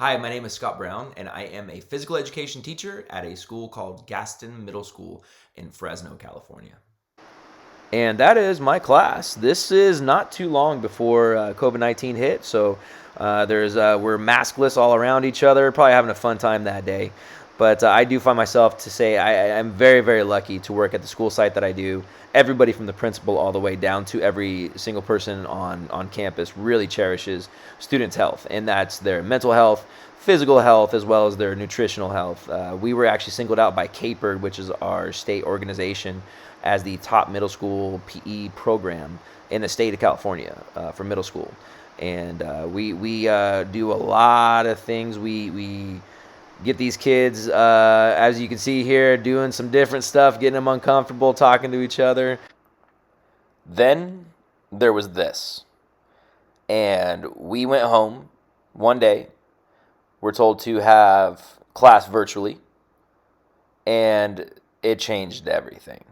Hi, my name is Scott Brown, and I am a physical education teacher at a school called Gaston Middle School in Fresno, California. And that is my class. This is not too long before COVID-19 hit, so we're maskless all around each other, probably having a fun time that day. But I do find myself to say I'm very, very lucky to work at the school site that I do. Everybody from the principal all the way down to every single person on campus really cherishes students' health, and that's their mental health, physical health, as well as their nutritional health. We were actually singled out by CAPERD, which is our state organization, as the top middle school PE program in the state of California for middle school. And we do a lot of things. We get these kids, as you can see here, doing some different stuff, getting them uncomfortable, talking to each other. Then there was this. And we went home one day. We're told to have class virtually. And it changed everything.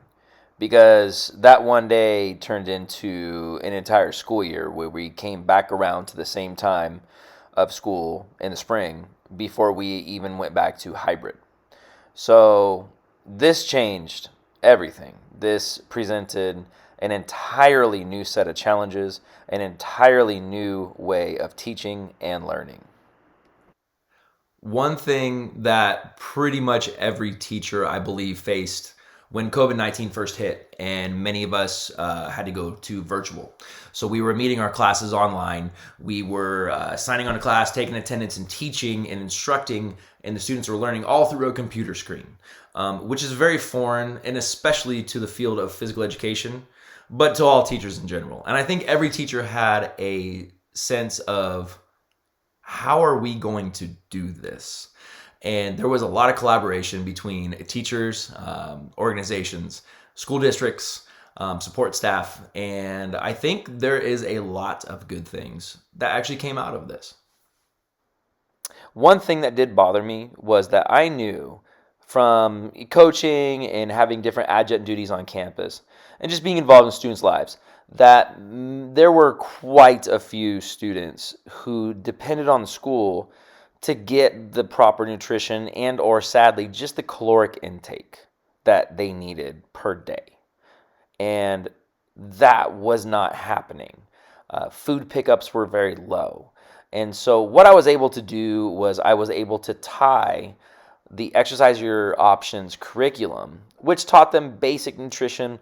Because that one day turned into an entire school year where we came back around to the same time of school in the spring before we even went back to hybrid. So this changed everything. This presented an entirely new set of challenges, an entirely new way of teaching and learning. One thing that pretty much every teacher, I believe, faced when COVID-19 first hit, and many of us had to go to virtual. So we were meeting our classes online. We were signing on a class, taking attendance, and teaching and instructing, and the students were learning all through a computer screen, which is very foreign, and especially to the field of physical education, but to all teachers in general. And I think every teacher had a sense of, how are we going to do this? And there was a lot of collaboration between teachers, organizations, school districts, support staff, and I think there is a lot of good things that actually came out of this. One thing that did bother me was that I knew from coaching and having different adjunct duties on campus and just being involved in students' lives that there were quite a few students who depended on the school to get the proper nutrition and or sadly just the caloric intake that they needed per day. And that was not happening. Food pickups were very low. And so what I was able to do was I was able to tie the Exercise Your Options curriculum, which taught them basic nutrition,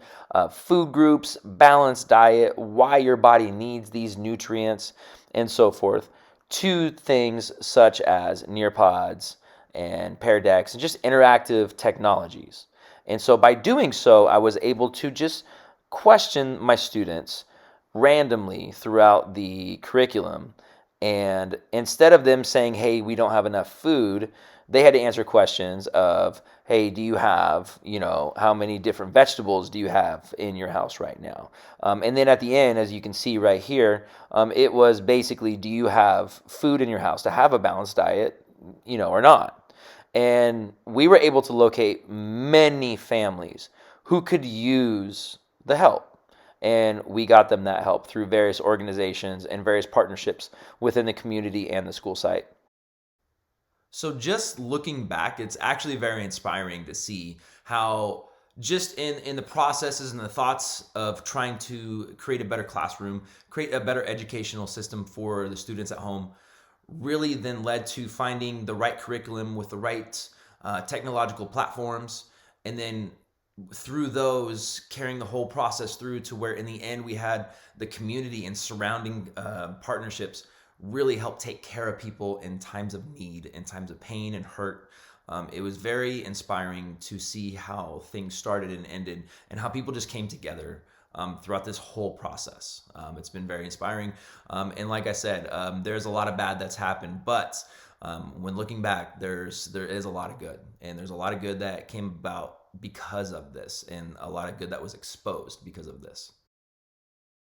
food groups, balanced diet, why your body needs these nutrients, and so forth, to things such as Nearpods and Pear Decks and just interactive technologies. And so by doing so, I was able to just question my students randomly throughout the curriculum. And instead of them saying, hey, we don't have enough food, they had to answer questions of, hey, do you have, how many different vegetables do you have in your house right now? And then at the end, as you can see right here, it was basically, do you have food in your house to have a balanced diet, or not? And we were able to locate many families who could use the help. And we got them that help through various organizations and various partnerships within the community and the school site. So just looking back, it's actually very inspiring to see how just in the processes and the thoughts of trying to create a better classroom, create a better educational system for the students at home, really then led to finding the right curriculum with the right technological platforms, and then through those carrying the whole process through to where in the end we had the community and surrounding partnerships really help take care of people in times of need, in times of pain and hurt. It was very inspiring to see how things started and ended and how people just came together throughout this whole process. It's been very inspiring. And like I said, there's a lot of bad that's happened, but when looking back, there is a lot of good, and there's a lot of good that came about because of this, and a lot of good that was exposed because of this.